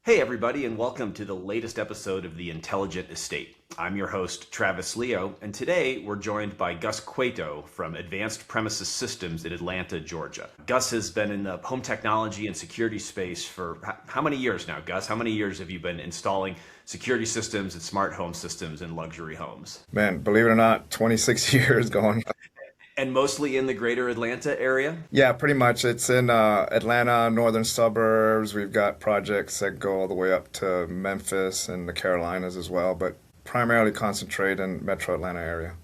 Hey, everybody, and welcome to the latest episode of The Intelligent Estate. I'm your host, Travis Leo, and today we're joined by Gus Cueto from Advanced Premises Systems in Atlanta, Georgia. Gus has been in the home technology and security space for how many years now, Gus? How many years have you been installing security systems and smart home systems in luxury homes? Man, believe it or not, 26 years going. And mostly in the greater Atlanta area? Yeah, pretty much. It's in Atlanta, northern suburbs. We've got projects that go all the way up to Memphis and the Carolinas as well, but primarily concentrate in metro Atlanta area.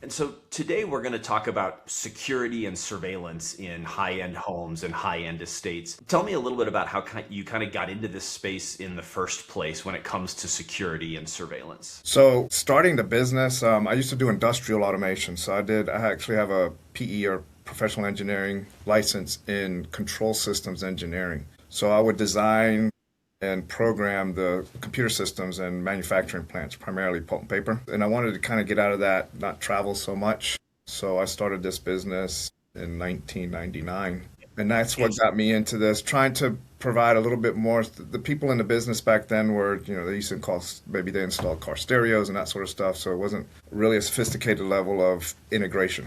And so today we're going to talk about security and surveillance in high-end homes and high-end estates. Tell me a little bit about how you kind of got into this space in the first place when it comes to security and surveillance. So starting the business, I used to do industrial automation. So I actually have a PE or professional engineering license in control systems engineering. So I would design and program the computer systems and manufacturing plants, primarily pulp and paper. And I wanted to kind of get out of that, not travel so much. So I started this business in 1999. And that's what got me into this, trying to provide a little bit more. The people in the business back then were, they used to call, maybe they installed car stereos and that sort of stuff. So it wasn't really a sophisticated level of integration.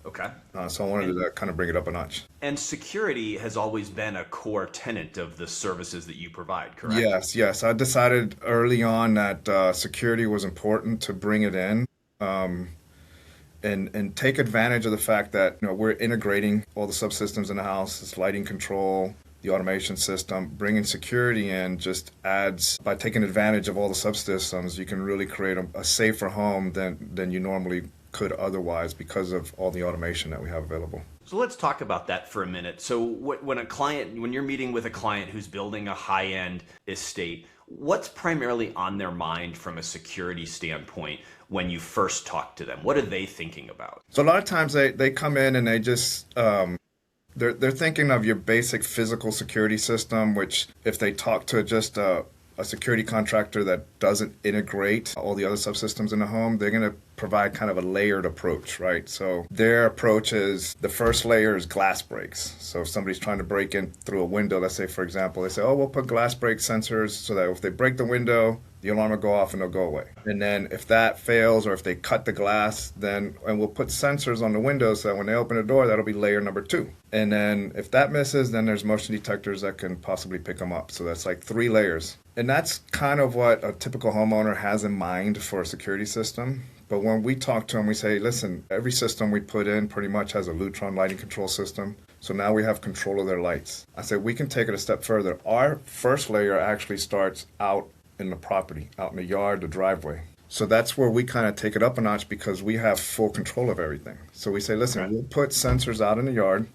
Okay. So I wanted to kind of bring it up a notch. And security has always been a core tenet of the services that you provide, correct? Yes. I decided early on that security was important to bring it in, and take advantage of the fact that we're integrating all the subsystems in the house, this lighting control, the automation system. Bringing security in just adds, by taking advantage of all the subsystems, you can really create a safer home than you normally could otherwise because of all the automation that we have available. So let's talk about that for a minute. So when you're meeting with a client who's building a high-end estate, what's primarily on their mind from a security standpoint when you first talk to them? What are they thinking about? So a lot of times they come in and they just they're thinking of your basic physical security system, which if they talk to just a security contractor that doesn't integrate all the other subsystems in the home, they're going to provide kind of a layered approach, right? So their approach is, the first layer is glass breaks. So if somebody's trying to break in through a window, let's say, for example, they say, oh, we'll put glass break sensors so that if they break the window, the alarm will go off and they'll go away. And then if that fails, or if they cut the glass, and we'll put sensors on the windows so that when they open the door, that'll be layer number 2. And then if that misses, then there's motion detectors that can possibly pick them up. So that's like 3 layers. And that's kind of what a typical homeowner has in mind for a security system. But when we talk to them, we say, listen, every system we put in pretty much has a Lutron lighting control system. So now we have control of their lights. I said, we can take it a step further. Our first layer actually starts out in the property, out in the yard, the driveway. So that's where we kind of take it up a notch because we have full control of everything. So we say, listen, we'll put sensors out in the yard.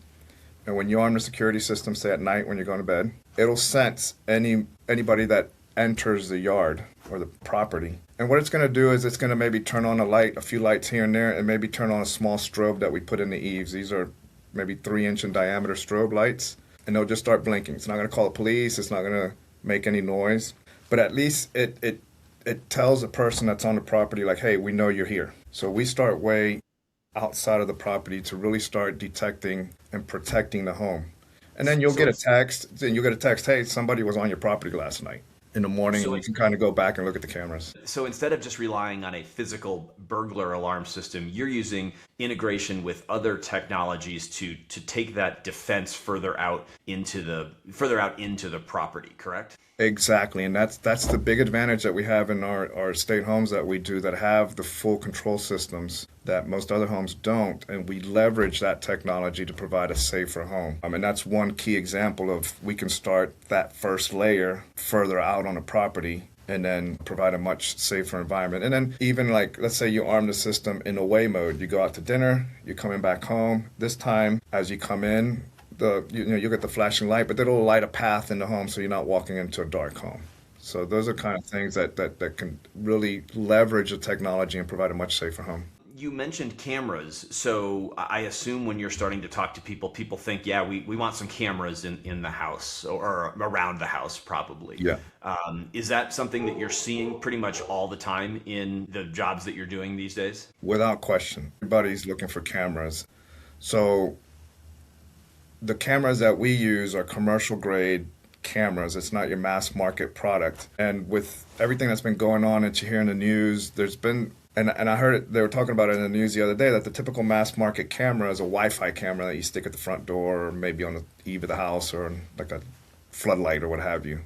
And when you arm the security system, say at night when you're going to bed, it'll sense anybody that enters the yard or the property. And what it's going to do is it's going to maybe turn on a few lights here and there, and maybe turn on a small strobe that we put in the eaves. These are maybe 3-inch in diameter strobe lights, and they'll just start blinking. It's not going to call the police. It's not going to make any noise. But at least it tells the person that's on the property, like, hey, we know you're here. So we start way outside of the property to really start detecting and protecting the home. And then you'll get a text, hey, somebody was on your property last night. In the morning, and you can kind of go back and look at the cameras. So instead of just relying on a physical burglar alarm system, you're using integration with other technologies to take that defense further out into the property, correct? Exactly, and that's the big advantage that we have in our estate homes that we do that have the full control systems that most other homes don't, and we leverage that technology to provide a safer home. And that's one key example of, we can start that first layer further out on a property and then provide a much safer environment. And then even like, let's say you arm the system in away mode. You go out to dinner, you're coming back home. This time, as you come in, you'll get the flashing light, but it'll light a path in the home so you're not walking into a dark home. So those are kind of things that can really leverage the technology and provide a much safer home. You mentioned cameras, so I assume when you're starting to talk to people think, yeah, we want some cameras in the house or around the house, probably. Yeah. Is that something that you're seeing pretty much all the time in the jobs that you're doing these days? Without question. Everybody's looking for cameras. So the cameras that we use are commercial grade cameras. It's not your mass market product. And with everything that's been going on that you hear in the news, there's been, and I heard it, they were talking about it in the news the other day, that the typical mass market camera is a Wi-Fi camera that you stick at the front door or maybe on the eave of the house or like a floodlight or what have you.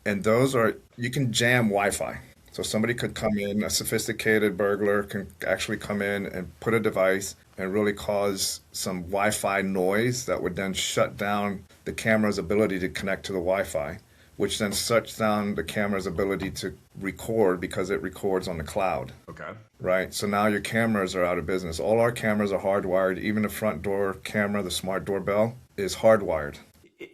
And those are, you can jam Wi-Fi. So somebody could come in, a sophisticated burglar can actually come in and put a device and really cause some Wi-Fi noise that would then shut down the camera's ability to connect to the Wi-Fi, which then shuts down the camera's ability to record because it records on the cloud. Okay. Right? So now your cameras are out of business. All our cameras are hardwired. Even the front door camera, the smart doorbell, is hardwired.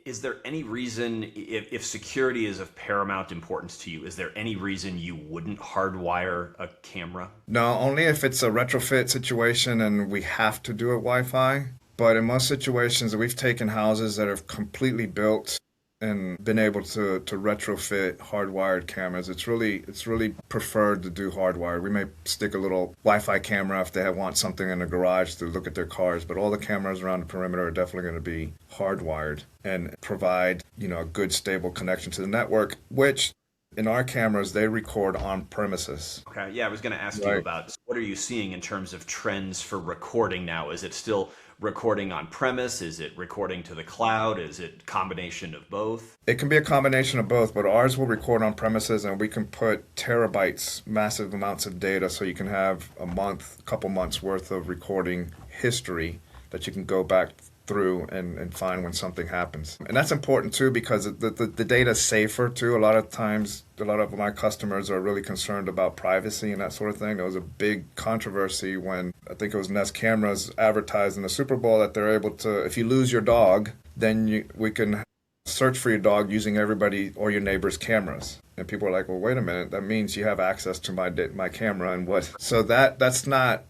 Is there any reason, if security is of paramount importance to you, is there any reason you wouldn't hardwire a camera? No, only if it's a retrofit situation and we have to do it Wi-Fi. But in most situations, we've taken houses that are completely built and been able to retrofit hardwired cameras. It's really preferred to do hardwired. We may stick a little Wi-Fi camera if they want something in the garage to look at their cars, but all the cameras around the perimeter are definitely going to be hardwired and provide, a good stable connection to the network, which in our cameras, they record on premises. Okay, yeah, I was going to ask you about what are you seeing in terms of trends for recording now? Is it still recording on premise? Is it recording to the cloud? Is it a combination of both? It can be a combination of both, but ours will record on premises and we can put terabytes, massive amounts of data, so you can have a couple months worth of recording history that you can go back through and find when something happens. And that's important too because the data is safer too. A lot of times, a lot of my customers are really concerned about privacy and that sort of thing. There was a big controversy when, I think it was Nest Cameras advertised in the Super Bowl that they're able to, if you lose your dog, then we can search for your dog using everybody or your neighbor's cameras. And people are like, well, wait a minute, that means you have access to my camera and what? So that's not,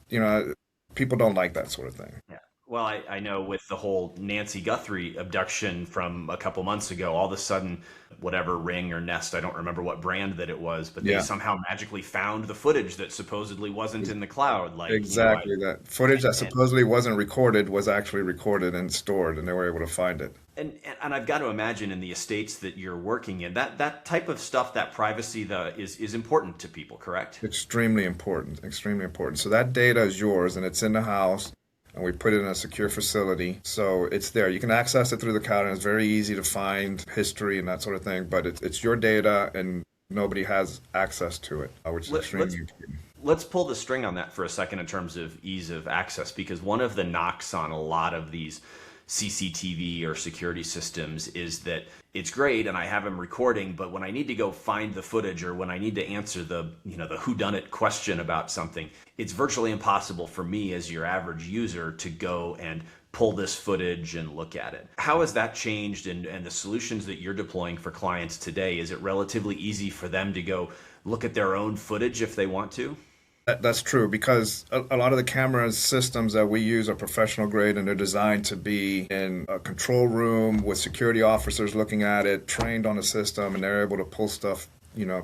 people don't like that sort of thing. Yeah. Well, I know with the whole Nancy Guthrie abduction from a couple months ago, all of a sudden, whatever Ring or Nest, I don't remember what brand that it was, but they somehow magically found the footage that supposedly wasn't in the cloud. Like exactly, that footage that supposedly wasn't recorded was actually recorded and stored, and they were able to find it. And I've got to imagine in the estates that you're working in, that type of stuff, that privacy is important to people, correct? Extremely important, extremely important. So that data is yours, and it's in the house. And we put it in a secure facility, so it's there. You can access it through the cloud, and it's very easy to find history and that sort of thing, but it's your data, and nobody has access to it, which is extremely important. Let's pull the string on that for a second in terms of ease of access, because one of the knocks on a lot of these CCTV or security systems is that it's great and I have them recording, but when I need to go find the footage or when I need to answer the whodunit question about something, it's virtually impossible for me as your average user to go and pull this footage and look at it. How has that changed, and the solutions that you're deploying for clients today? Is it relatively easy for them to go look at their own footage if they want to? That's true, because a lot of the camera systems that we use are professional grade, and they're designed to be in a control room with security officers looking at it, trained on the system, and they're able to pull stuff,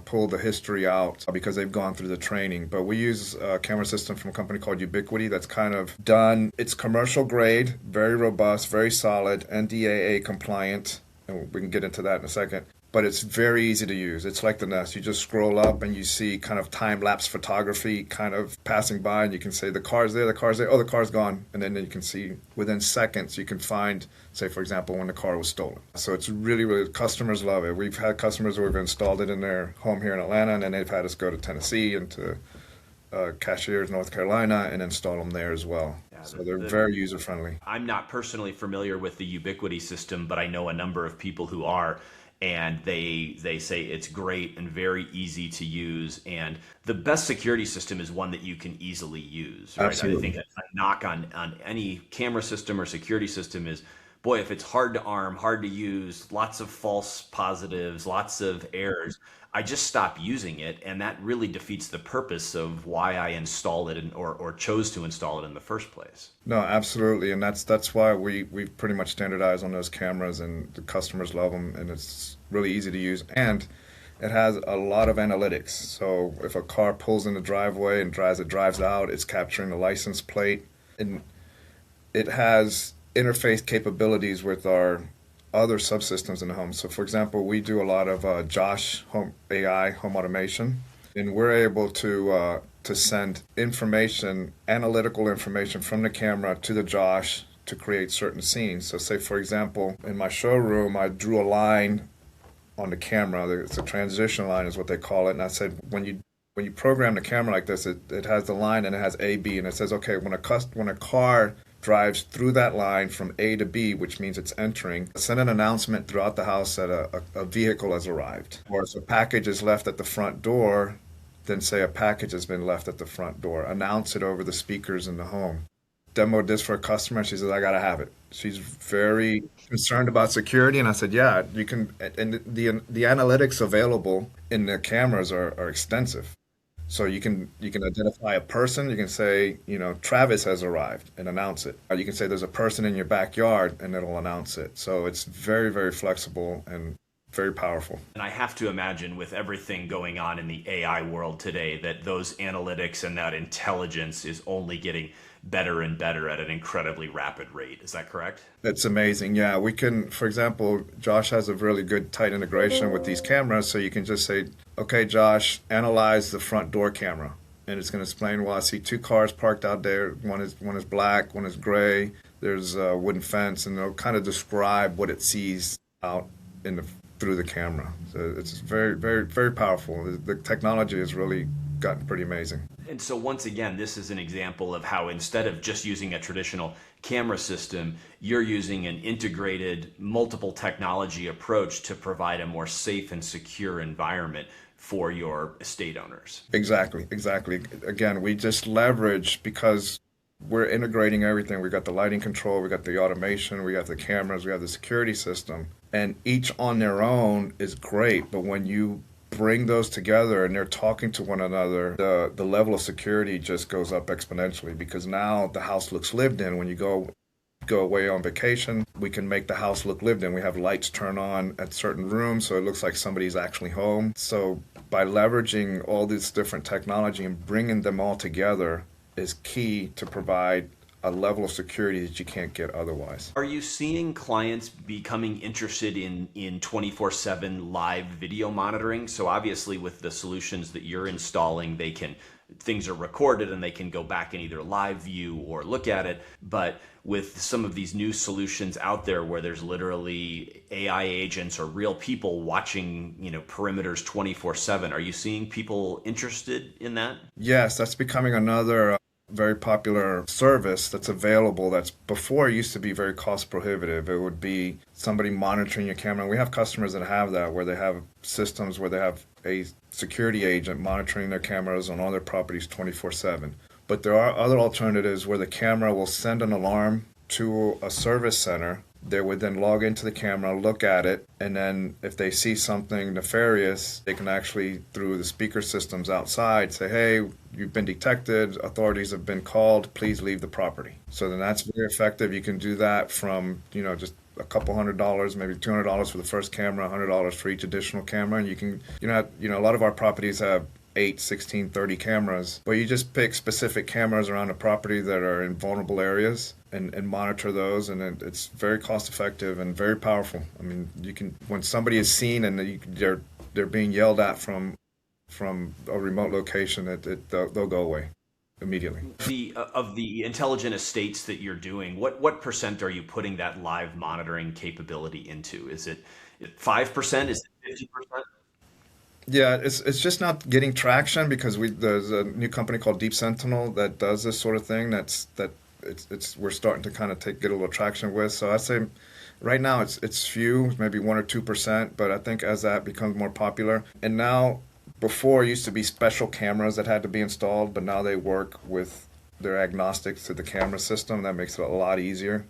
pull the history out because they've gone through the training. But we use a camera system from a company called Ubiquity that's kind of done. It's commercial grade, very robust, very solid, NDAA compliant, and we can get into that in a second. But it's very easy to use. It's like the Nest. You just scroll up and you see kind of time-lapse photography kind of passing by, and you can say, the car's there, oh, the car's gone. And then you can see within seconds, you can find, say, for example, when the car was stolen. So it's really, customers love it. We've had customers who have installed it in their home here in Atlanta, and then they've had us go to Tennessee and to Cashiers, North Carolina, and install them there as well. So they're very user-friendly. I'm not personally familiar with the Ubiquity system, but I know a number of people who are. And they say it's great and very easy to use. And the best security system is one that you can easily use. Right? Absolutely. I think a knock on any camera system or security system is, boy, if it's hard to arm, hard to use, lots of false positives, lots of errors, I just stop using it. And that really defeats the purpose of why I installed it or chose to install it in the first place. No, absolutely. And that's why we pretty much standardized on those cameras, and the customers love them, and it's really easy to use. And it has a lot of analytics. So if a car pulls in the driveway and drives out, it's capturing the license plate. And it has interface capabilities with our other subsystems in the home. So, for example, we do a lot of Josh home AI home automation, and we're able to send information, analytical information from the camera to the Josh to create certain scenes. So, say for example, in my showroom, I drew a line on the camera. It's a transition line, is what they call it. And I said, when you program the camera like this, it has the line and it has A, B, and it says, okay, when a car drives through that line from A to B, which means it's entering, send an announcement throughout the house that a vehicle has arrived. Or if a package is left at the front door, then say a package has been left at the front door. Announce it over the speakers in the home. Demoed this for a customer. She says, I got to have it. She's very concerned about security. And I said, yeah, you can. And the analytics available in the cameras are extensive. So you can identify a person. You can say, Travis has arrived and announce it. Or you can say there's a person in your backyard and it'll announce it. So it's very, very flexible and very powerful. And I have to imagine with everything going on in the AI world today that those analytics and that intelligence is only getting better and better at an incredibly rapid rate. Is that correct? It's amazing. Yeah, we can, for example, Josh has a really good tight integration with these cameras. So you can just say, okay, Josh, analyze the front door camera. And it's going to explain, well, I see two cars parked out there. One is black, one is gray. There's a wooden fence, and it'll kind of describe what it sees out through the camera. So it's very, very, very powerful. The technology has really gotten pretty amazing. And so once again, this is an example of how instead of just using a traditional camera system, you're using an integrated multiple technology approach to provide a more safe and secure environment for your estate owners. Exactly. Again, we just leverage because we're integrating everything. We got the lighting control, we got the automation, we got the cameras, we have the security system, and each on their own is great. But when you bring those together and they're talking to one another, the level of security just goes up exponentially because now the house looks lived in. When you go away on vacation, we can make the house look lived in. We have lights turn on at certain rooms so it looks like somebody's actually home. So by leveraging all this different technology and bringing them all together is key to provide a level of security that you can't get otherwise. Are you seeing clients becoming interested in 24/7 live video monitoring? So obviously with the solutions that you're installing, things are recorded and they can go back and either live view or look at it. But with some of these new solutions out there where there's literally AI agents or real people watching, perimeters 24/7, are you seeing people interested in that? Yes, that's becoming another very popular service that's available. That's before it used to be very cost prohibitive. It would be somebody monitoring your camera. We have customers that have that, where they have systems where they have a security agent monitoring their cameras on all their properties 24/7. But there are other alternatives where the camera will send an alarm to a service center. They would then log into the camera, look at it, and then if they see something nefarious, they can actually, through the speaker systems outside, say, hey, you've been detected, authorities have been called, please leave the property. So then that's very effective. You can do that from, just a couple $100, maybe $200 for the first camera, $100 for each additional camera. And you can, a lot of our properties have 8, 16, 30 cameras, but you just pick specific cameras around the property that are in vulnerable areas and monitor those, and it's very cost effective and very powerful. I mean, you can, when somebody is seen and they're being yelled at from a remote location, they'll go away immediately. Of the intelligent estates that you're doing, what percent are you putting that live monitoring capability into? Is it 5%? Is it 50%? Yeah, it's just not getting traction because there's a new company called Deep Sentinel that does this sort of thing. We're starting to kind of get a little traction with. So I'd say right now it's few, maybe 1 or 2%, but I think as that becomes more popular, and now before it used to be special cameras that had to be installed, but now they work with, they're agnostic to the camera system. That makes it a lot easier.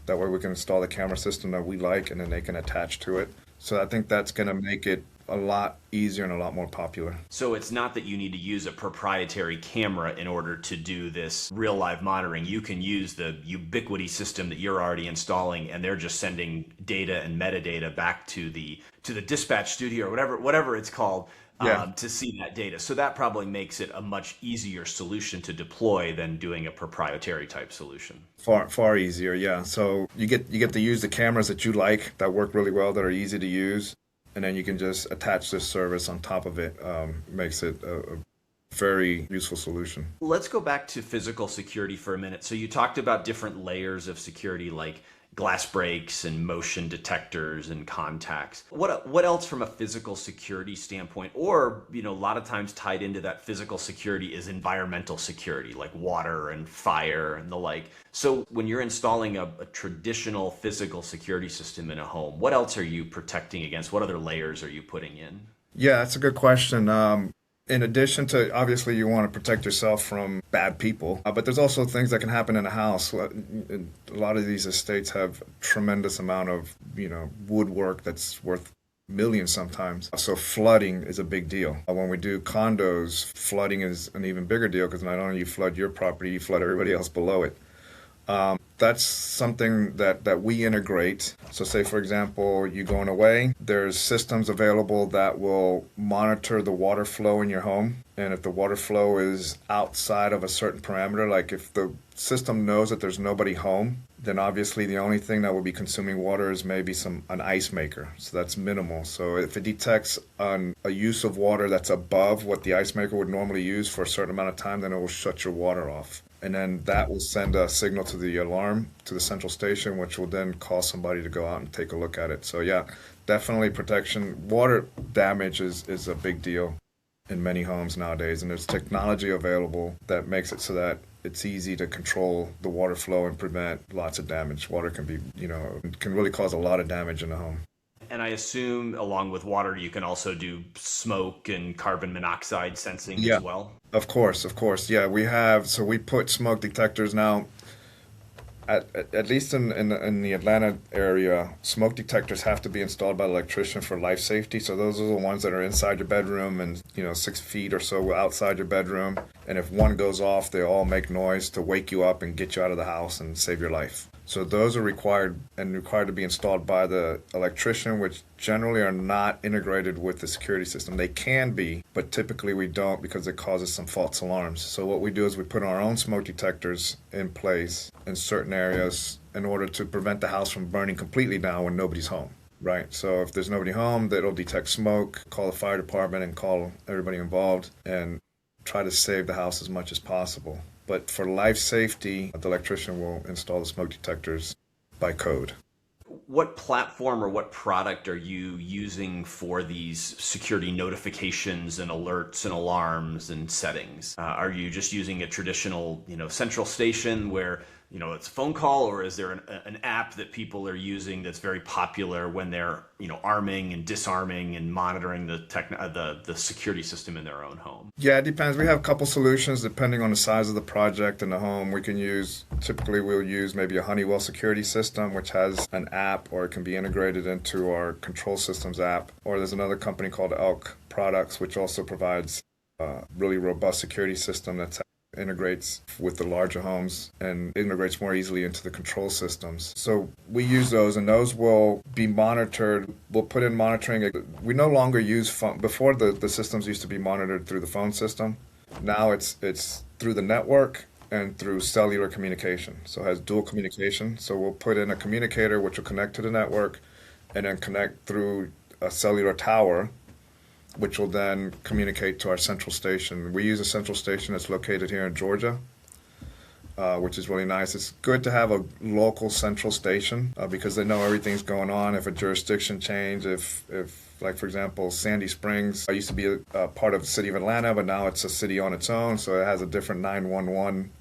That way we can install the camera system that we like and then they can attach to it. So I think that's going to make it a lot easier and a lot more popular. So it's not that you need to use a proprietary camera in order to do this real live monitoring. You can use the Ubiquity system that you're already installing, and they're just sending data and metadata back to the dispatch studio or whatever it's called, Yeah, to see that data. So that probably makes it a much easier solution to deploy than doing a proprietary type solution. far easier. Yeah. So you get to use the cameras that you like that work really well, that are easy to use, and then you can just attach this service on top of it. Makes it a very useful solution. Let's go back to physical security for a minute. So you talked about different layers of security like glass breaks and motion detectors and contacts. What else from a physical security standpoint, or a lot of times tied into that physical security is environmental security like water and fire and the like. So when you're installing a traditional physical security system in a home, what else are you protecting against? What other layers are you putting in? Yeah, that's a good question. In addition to, obviously, you want to protect yourself from bad people, but there's also things that can happen in a house. A lot of these estates have tremendous amount of, woodwork that's worth millions sometimes. So flooding is a big deal. When we do condos, flooding is an even bigger deal because not only you flood your property, you flood everybody else below it. That's something that we integrate. So say, for example, you going away, there's systems available that will monitor the water flow in your home. And if the water flow is outside of a certain parameter, like if the system knows that there's nobody home, then obviously the only thing that will be consuming water is maybe an ice maker. So that's minimal. So if it detects a use of water that's above what the ice maker would normally use for a certain amount of time, then it will shut your water off. And then that will send a signal to the alarm, to the central station, which will then cause somebody to go out and take a look at it. So yeah, definitely protection. Water damage is a big deal in many homes nowadays, and there's technology available that makes it so that it's easy to control the water flow and prevent lots of damage. Water can be, can really cause a lot of damage in the home. And I assume along with water, you can also do smoke and carbon monoxide sensing Yeah, as well. of course, of course. Yeah, we put smoke detectors now. At least in the Atlanta area, smoke detectors have to be installed by an electrician for life safety. So those are the ones that are inside your bedroom and 6 feet or so outside your bedroom. And if one goes off, they all make noise to wake you up and get you out of the house and save your life. So those are required to be installed by the electrician, which generally are not integrated with the security system. They can be, but typically we don't because it causes some false alarms. So what we do is we put our own smoke detectors in place in certain areas in order to prevent the house from burning completely down when nobody's home. Right. So if there's nobody home, that'll detect smoke, call the fire department and call everybody involved and try to save the house as much as possible. But for life safety, the electrician will install the smoke detectors by code. What platform or what product are you using for these security notifications and alerts and alarms and settings? Are you just using a traditional, central station where, it's a phone call, or is there an app that people are using that's very popular when they're, arming and disarming and monitoring the security system in their own home? Yeah, it depends. We have a couple solutions depending on the size of the project and the home. Typically we'll use maybe a Honeywell security system, which has an app, or it can be integrated into our control systems app. Or there's another company called Elk Products, which also provides a really robust security system that integrates with the larger homes and integrates more easily into the control systems. So we use those, and those will be monitored. We'll put in monitoring. We no longer use phone. Before, the systems used to be monitored through the phone system. Now it's through the network and through cellular communication. So it has dual communication. So we'll put in a communicator which will connect to the network and then connect through a cellular tower, which will then communicate to our central station. We use a central station that's located here in Georgia, which is really nice. It's good to have a local central station because they know everything's going on. If a jurisdiction change, if like, for example, Sandy Springs used to be a part of the city of Atlanta, but now it's a city on its own, so it has a different 911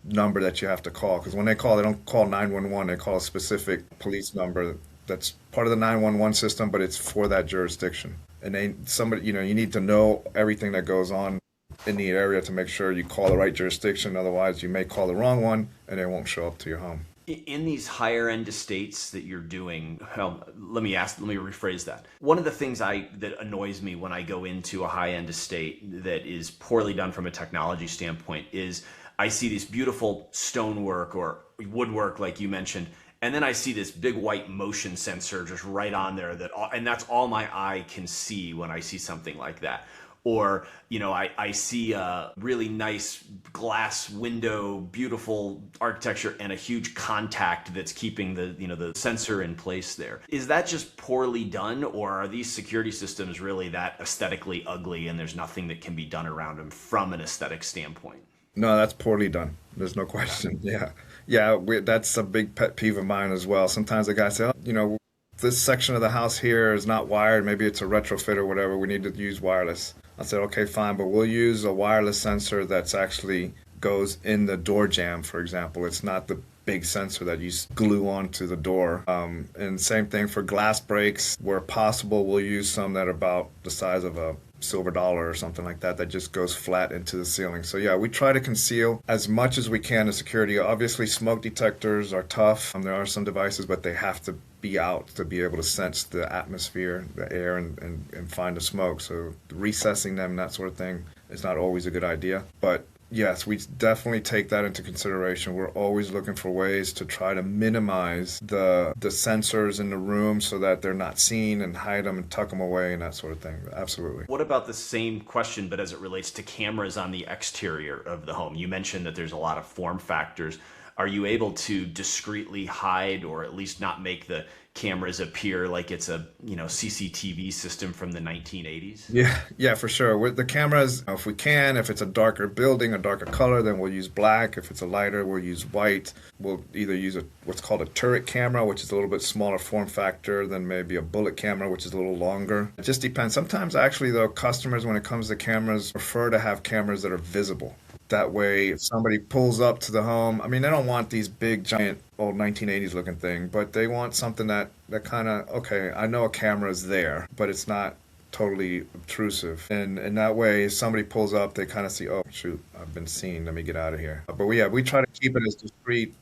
number that you have to call. Because when they call, they don't call 911, they call a specific police number that's part of the 911 system, but it's for that jurisdiction. And you need to know everything that goes on in the area to make sure you call the right jurisdiction. Otherwise, you may call the wrong one and it won't show up to your home. In these higher end estates that you're doing, let me rephrase that. One of the things that annoys me when I go into a high end estate that is poorly done from a technology standpoint is I see this beautiful stonework or woodwork, like you mentioned, and then I see this big white motion sensor just right on there and that's all my eye can see when I see something like that. or, I see a really nice glass window, beautiful architecture, and a huge contact that's keeping the sensor in place there. Is that just poorly done, or are these security systems really that aesthetically ugly and there's nothing that can be done around them from an aesthetic standpoint? No, that's poorly done. There's no question. Yeah. Yeah, that's a big pet peeve of mine as well. Sometimes the guys say, oh, this section of the house here is not wired. Maybe it's a retrofit or whatever. We need to use wireless. I said, okay, fine, but we'll use a wireless sensor that's actually goes in the door jamb, for example. It's not the big sensor that you glue onto the door. And same thing for glass breaks. Where possible, we'll use some that are about the size of a silver dollar or something like that just goes flat into the ceiling. So yeah, we try to conceal as much as we can the security. Obviously, smoke detectors are tough. There are some devices, but they have to be out to be able to sense the atmosphere, the air, and find the smoke. So recessing them, that sort of thing, is not always a good idea. But yes, we definitely take that into consideration. We're always looking for ways to try to minimize the sensors in the room so that they're not seen, and hide them and tuck them away and that sort of thing. Absolutely. What about the same question, but as it relates to cameras on the exterior of the home? You mentioned that there's a lot of form factors. Are you able to discreetly hide, or at least not make the cameras appear like it's a CCTV system from the 1980s? Yeah, for sure. With the cameras, if we can, if it's a darker building, a darker color, then we'll use black. If it's a lighter, we'll use white. We'll either use what's called a turret camera, which is a little bit smaller form factor than maybe a bullet camera, which is a little longer. It just depends. Sometimes actually, though, customers, when it comes to cameras, prefer to have cameras that are visible. That way, if somebody pulls up to the home, they don't want these big, giant, old 1980s looking thing, but they want something that kind of, okay, I know a camera is there, but it's not totally obtrusive. And that way, if somebody pulls up, they kind of see, oh, shoot, I've been seen, let me get out of here. But we try to keep it as discreet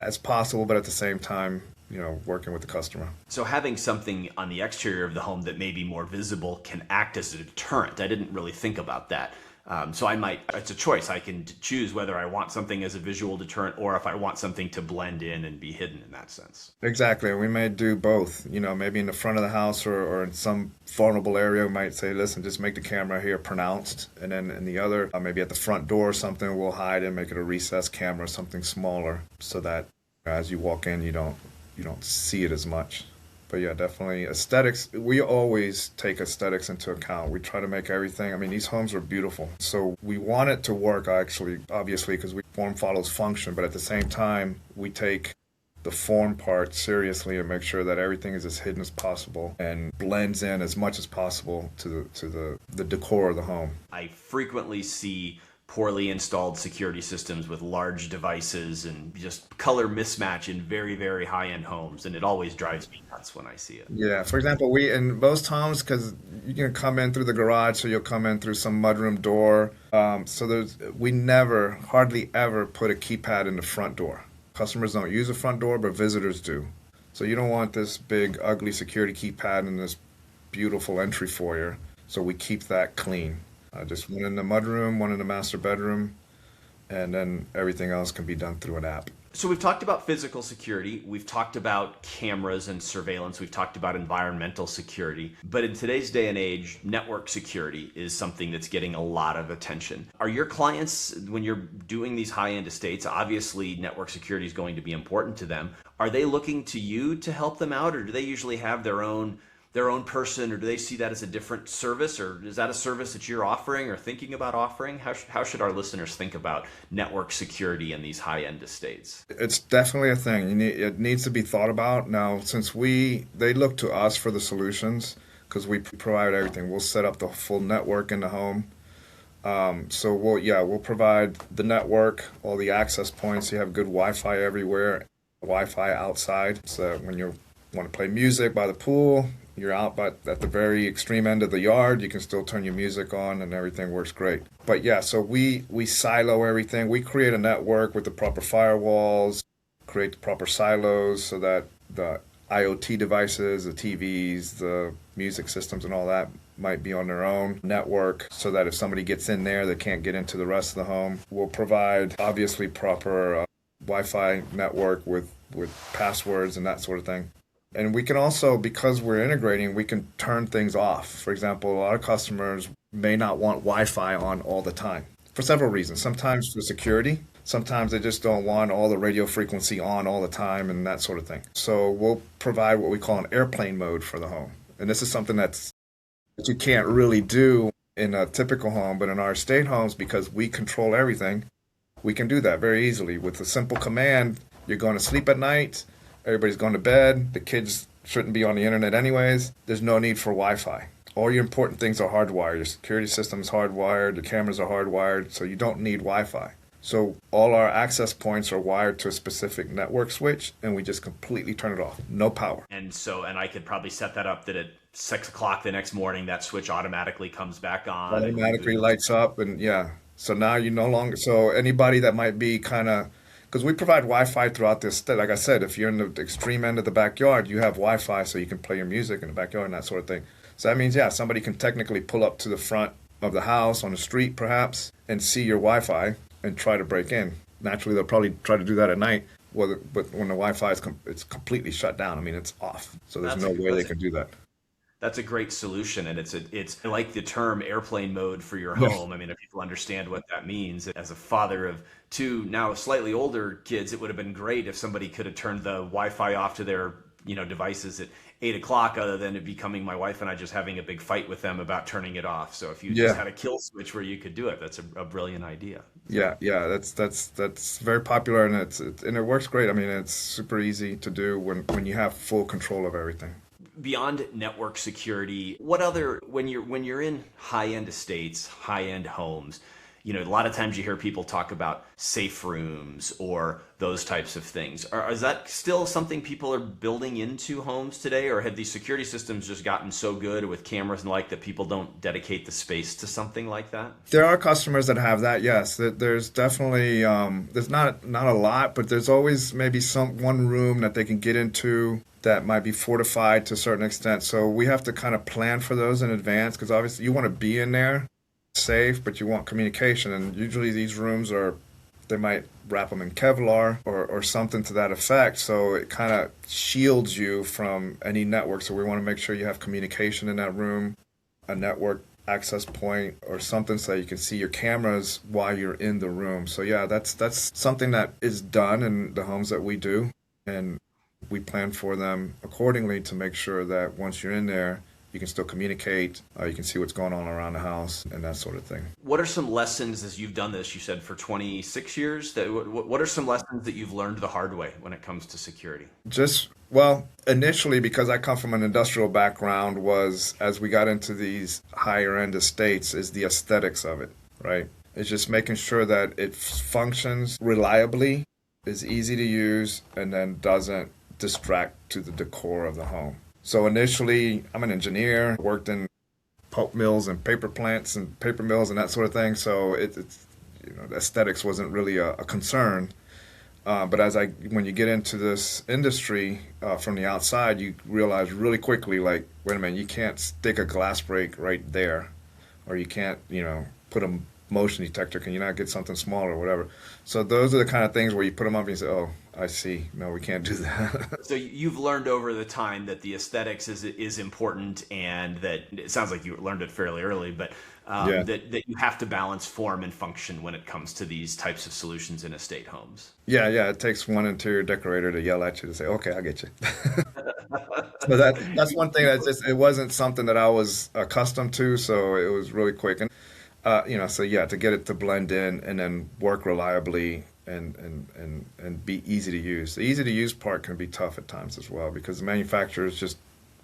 as possible, but at the same time, working with the customer. So having something on the exterior of the home that may be more visible can act as a deterrent. I didn't really think about that. So it's a choice. I can choose whether I want something as a visual deterrent, or if I want something to blend in and be hidden in that sense. Exactly. We may do both. Maybe in the front of the house or in some vulnerable area, we might say, listen, just make the camera here pronounced. And then in the other, maybe at the front door or something, we'll hide and make it a recessed camera, something smaller, so that as you walk in, you don't see it as much. But yeah, definitely aesthetics. We always take aesthetics into account. We try to make everything. These homes are beautiful. So we want it to work, actually, obviously, because form follows function. But at the same time, we take the form part seriously and make sure that everything is as hidden as possible and blends in as much as possible to the decor of the home. I frequently see poorly installed security systems with large devices and just color mismatch in very, very high-end homes, and it always drives me nuts when I see it. Yeah, for example, in most homes, because you can come in through the garage, so you'll come in through some mudroom door. We never, hardly ever put a keypad in the front door. Customers don't use the front door, but visitors do. So you don't want this big, ugly security keypad in this beautiful entry foyer, so we keep that clean. Just one in the mudroom, one in the master bedroom, and then everything else can be done through an app. So we've talked about physical security, we've talked about cameras and surveillance, we've talked about environmental security, but in today's day and age, network security is something that's getting a lot of attention. Are your clients, when you're doing these high-end estates, obviously network security is going to be important to them, are they looking to you to help them out, or do they usually have their own person, or do they see that as a different service, or is that a service that you're offering or thinking about offering? How should our listeners think about network security in these high-end estates? It's definitely a thing. It needs to be thought about. Now, since they look to us for the solutions, because we provide everything. We'll set up the full network in the home. So we'll provide the network, all the access points. You have good Wi-Fi everywhere, Wi-Fi outside. So when you want to play music by the pool, you're out, but at the very extreme end of the yard, you can still turn your music on and everything works great. But yeah, so we silo everything. We create a network with the proper firewalls, create the proper silos so that the IoT devices, the TVs, the music systems and all that might be on their own network, so that if somebody gets in there, they can't get into the rest of the home. We'll provide obviously proper Wi-Fi network with passwords and that sort of thing. And we can also, because we're integrating, we can turn things off. For example, a lot of customers, may not want Wi-Fi on all the time for several reasons. Sometimes for security, sometimes they just don't want all the radio frequency on all the time and that sort of thing. So we'll provide what we call an airplane mode for the home. And this is something that you can't really do in a typical home, but in our estate homes, because we control everything, we can do that very easily. With a simple command, you're going to sleep at night, everybody's going to bed, the kids shouldn't be on the internet anyways, there's no need for Wi-Fi. All your important things are hardwired. Your security system is hardwired, your cameras are hardwired, so you don't need Wi-Fi. So all our access points are wired to a specific network switch, and we just completely turn it off. No power. And I could probably set that up that at 6 o'clock the next morning, that switch automatically comes back on. Automatically lights up, and yeah. So now you no longer, so anybody that might be kind of, because we provide Wi-Fi throughout this state. Like I said, if you're in the extreme end of the backyard, you have Wi-Fi so you can play your music in the backyard and that sort of thing. So that means, yeah, somebody can technically pull up to the front of the house on the street perhaps and see your Wi-Fi and try to break in. Naturally, they'll probably try to do that at night, but when the Wi-Fi is it's completely shut down. I mean, it's off. So there's no way they can do that. That's a great solution, and it's I like the term airplane mode for your home. I mean, if people understand what that means. As a father of two now slightly older kids, it would have been great if somebody could have turned the Wi-Fi off to their devices at 8 o'clock, other than it becoming my wife and I just having a big fight with them about turning it off. So if you just had a kill switch where you could do it, that's a brilliant idea. Yeah, that's very popular, and it works great. I mean, it's super easy to do when you have full control of everything. Beyond network security, what other, when you're in high-end estates, high-end homes, a lot of times you hear people talk about safe rooms or those types of things. Is that still something people are building into homes today, or have these security systems just gotten so good with cameras and that people don't dedicate the space to something like that? There are customers that have that, yes. There's definitely, there's not a lot, but there's always maybe one room that they can get into that might be fortified to a certain extent. So we have to kind of plan for those in advance, because obviously you want to be in there safe, but you want communication. And usually these rooms they might wrap them in Kevlar or something to that effect. So it kind of shields you from any network. So we want to make sure you have communication in that room, a network access point or something so you can see your cameras while you're in the room. So yeah, that's something that is done in the homes that we do. And we plan for them accordingly to make sure that once you're in there, you can still communicate, you can see what's going on around the house and that sort of thing. What are some lessons, as you've done this, you said for 26 years, what are some lessons that you've learned the hard way when it comes to security? Initially, because I come from an industrial background, was as we got into these higher end estates, is the aesthetics of it, right? It's just making sure that it functions reliably, is easy to use, and then doesn't distract to the decor of the home. So initially, I'm an engineer, worked in pulp mills and paper plants and paper mills and that sort of thing. So it's aesthetics wasn't really a concern. But when you get into this industry from the outside, you realize really quickly, wait a minute, you can't stick a glass break right there, or you can't, put a motion detector. Can you not get something smaller or whatever? So those are the kind of things where you put them up and you say, oh, I see. No, we can't do that. So you've learned over the time that the aesthetics is important, and that it sounds like you learned it fairly early, but that you have to balance form and function when it comes to these types of solutions in estate homes. Yeah. It takes one interior decorator to yell at you to say, okay, I get you. So that's one thing it wasn't something that I was accustomed to, so it was really quick. And to get it to blend in and then work reliably and be easy to use. The easy to use part can be tough at times as well, because the manufacturers just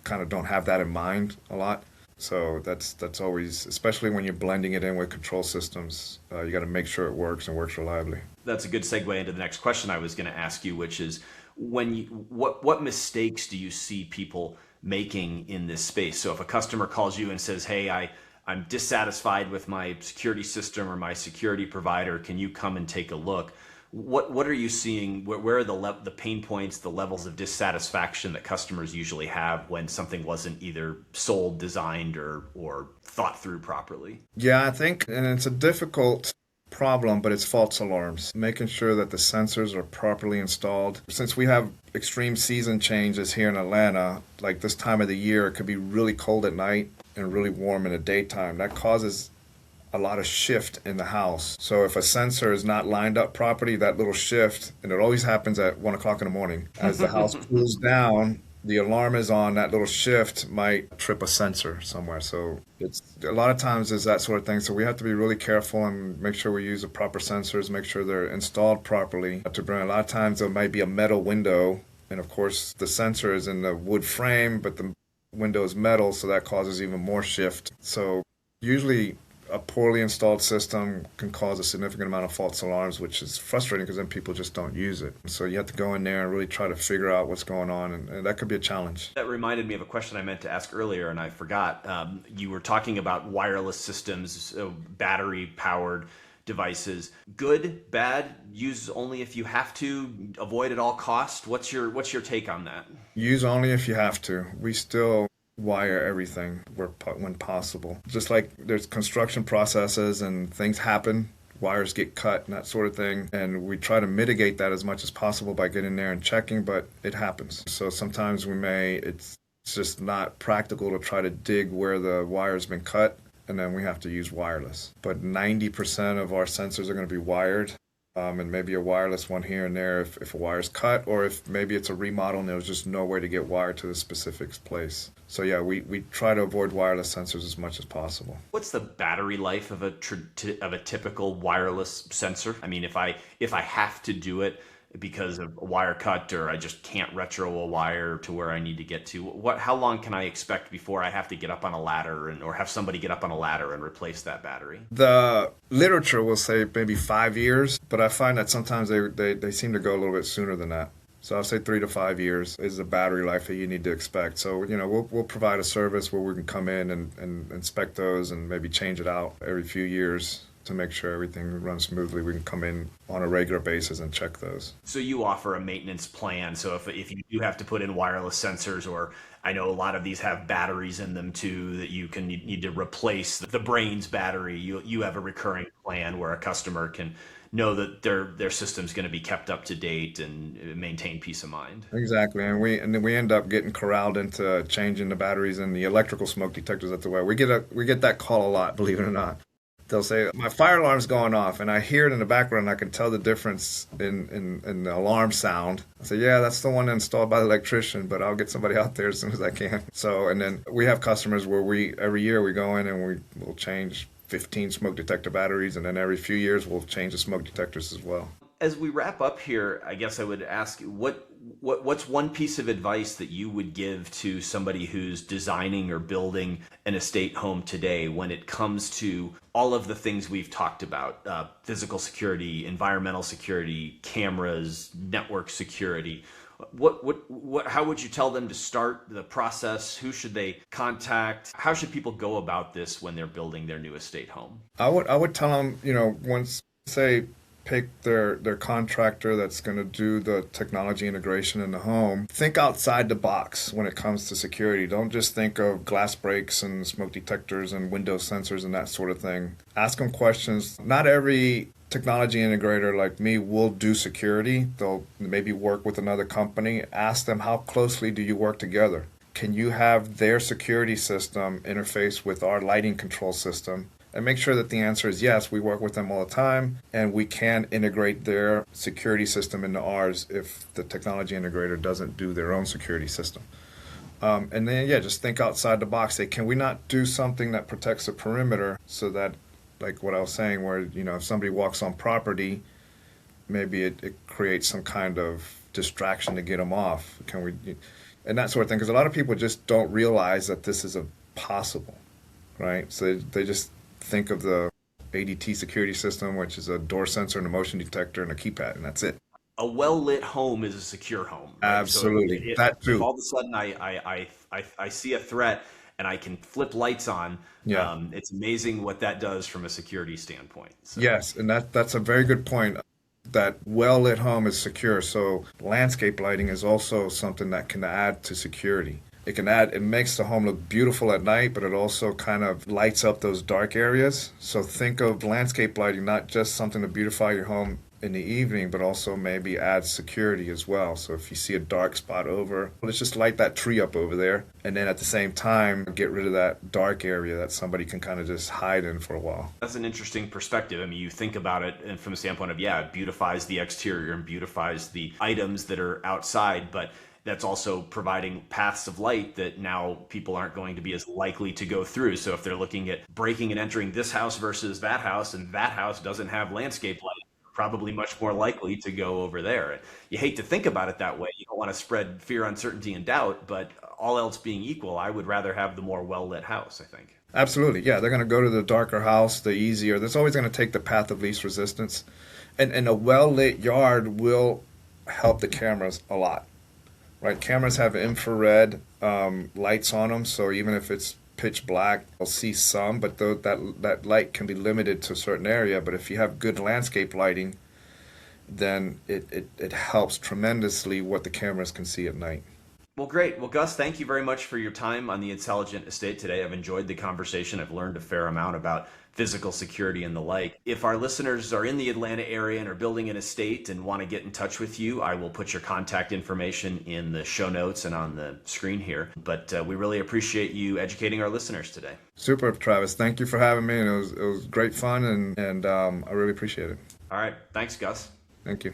kind of don't have that in mind a lot. So that's always, especially when you're blending it in with control systems, you got to make sure it works and works reliably. That's a good segue into the next question I was going to ask you, which is what mistakes do you see people making in this space? So if a customer calls you and says, hey, I'm dissatisfied with my security system or my security provider, can you come and take a look? What are you seeing? Where are the pain points, the levels of dissatisfaction that customers usually have when something wasn't either sold, designed, or thought through properly? Yeah, I think, and it's a difficult problem, but it's false alarms. Making sure that the sensors are properly installed. Since we have extreme season changes here in Atlanta, like this time of the year, it could be really cold at night and really warm in the daytime. That causes a lot of shift in the house. So if a sensor is not lined up properly, that little shift, and it always happens at 1 o'clock in the morning, as the house cools down, the alarm is on, that little shift might trip a sensor somewhere. So it's a lot of times is that sort of thing. So we have to be really careful and make sure we use the proper sensors, make sure they're installed properly. To bring a lot of times there might be a metal window, and of course the sensor is in the wood frame, but the window is metal, so that causes even more shift. So usually a poorly installed system can cause a significant amount of false alarms, which is frustrating because then people just don't use it. So you have to go in there and really try to figure out what's going on, and that could be a challenge. That reminded me of a question I meant to ask earlier, and I forgot. You were talking about wireless systems, battery-powered devices. Good, bad, use only if you have to, avoid at all cost. What's your take on that? Use only if you have to. We still wire everything when possible. Just like there's construction processes and things happen, wires get cut and that sort of thing, and we try to mitigate that as much as possible by getting there and checking, but it happens. So sometimes it's just not practical to try to dig where the wire's been cut, and then we have to use wireless. But 90% of our sensors are going to be wired. And maybe a wireless one here and there if a wire's cut, or if maybe it's a remodel and there's just no way to get wired to the specific place. So yeah, we try to avoid wireless sensors as much as possible. What's the battery life of a typical wireless sensor? I mean, if I have to do it because of a wire cut, or I just can't retro a wire to where I need to get to, how long can I expect before I have to get up on a ladder or have somebody get up on a ladder and replace that battery? The literature will say maybe 5 years, but I find that sometimes they seem to go a little bit sooner than that. So I'll say 3 to 5 years is the battery life that you need to expect. So, we'll provide a service where we can come in and inspect those and maybe change it out every few years to make sure everything runs smoothly. We can come in on a regular basis and check those. So you offer a maintenance plan. So if you do have to put in wireless sensors, or I know a lot of these have batteries in them too, that you need to replace the brains battery, you have a recurring plan where a customer can know that their system's going to be kept up to date and maintain peace of mind. Exactly, and then we end up getting corralled into changing the batteries and the electrical smoke detectors at the well. We get that call a lot, believe it or not. They'll say, my fire alarm's going off, and I hear it in the background, and I can tell the difference in the alarm sound. I say, yeah, that's the one installed by the electrician, but I'll get somebody out there as soon as I can. So, and then we have customers where every year we go in and we'll change 15 smoke detector batteries, and then every few years we'll change the smoke detectors as well. As we wrap up here, I guess I would ask, what's one piece of advice that you would give to somebody who's designing or building an estate home today when it comes to all of the things we've talked about, physical security, environmental security, cameras, network security? How would you tell them to start the process? Who should they contact? How should people go about this when they're building their new estate home? I would tell them, once, say, pick their contractor that's going to do the technology integration in the home, think outside the box when it comes to security. Don't just think of glass breaks and smoke detectors and window sensors and that sort of thing. Ask them questions. Not every technology integrator like me will do security. They'll maybe work with another company. Ask them, how closely do you work together? Can you have their security system interface with our lighting control system? And make sure that the answer is yes, we work with them all the time, and we can integrate their security system into ours if the technology integrator doesn't do their own security system. And then, just think outside the box. Say, can we not do something that protects the perimeter so that, like what I was saying, where, if somebody walks on property, maybe it creates some kind of distraction to get them off. And that sort of thing, because a lot of people just don't realize that this is possible, right? So they just think of the ADT security system, which is a door sensor and a motion detector and a keypad, and that's it. A well-lit home is a secure home. Right? Absolutely. So that too. If all of a sudden I see a threat and I can flip lights on, it's amazing what that does from a security standpoint. So. Yes, and that's a very good point. That well-lit home is secure, so landscape lighting is also something that can add to security. It makes the home look beautiful at night, but it also kind of lights up those dark areas. So think of landscape lighting, not just something to beautify your home in the evening, but also maybe add security as well. So if you see a dark spot over, let's just light that tree up over there. And then at the same time, get rid of that dark area that somebody can kind of just hide in for a while. That's an interesting perspective. I mean, you think about it and from the standpoint of, yeah, it beautifies the exterior and beautifies the items that are outside, but that's also providing paths of light that now people aren't going to be as likely to go through. So if they're looking at breaking and entering this house versus that house, and that house doesn't have landscape light, probably much more likely to go over there. You hate to think about it that way. You don't want to spread fear, uncertainty, and doubt, but all else being equal, I would rather have the more well-lit house, I think. Absolutely. Yeah, they're going to go to the darker house, the easier. That's always going to take the path of least resistance. And a well-lit yard will help the cameras a lot. Right, cameras have infrared lights on them, so even if it's pitch black, you'll see some, but that light can be limited to a certain area. But if you have good landscape lighting, then it helps tremendously what the cameras can see at night. Well, great. Well, Gus, thank you very much for your time on the Intelligent Estate today. I've enjoyed the conversation. I've learned a fair amount about physical security and the like. If our listeners are in the Atlanta area and are building an estate and want to get in touch with you, I will put your contact information in the show notes and on the screen here. But we really appreciate you educating our listeners today. Super, Travis. Thank you for having me. And it was great fun, and I really appreciate it. All right. Thanks, Gus. Thank you.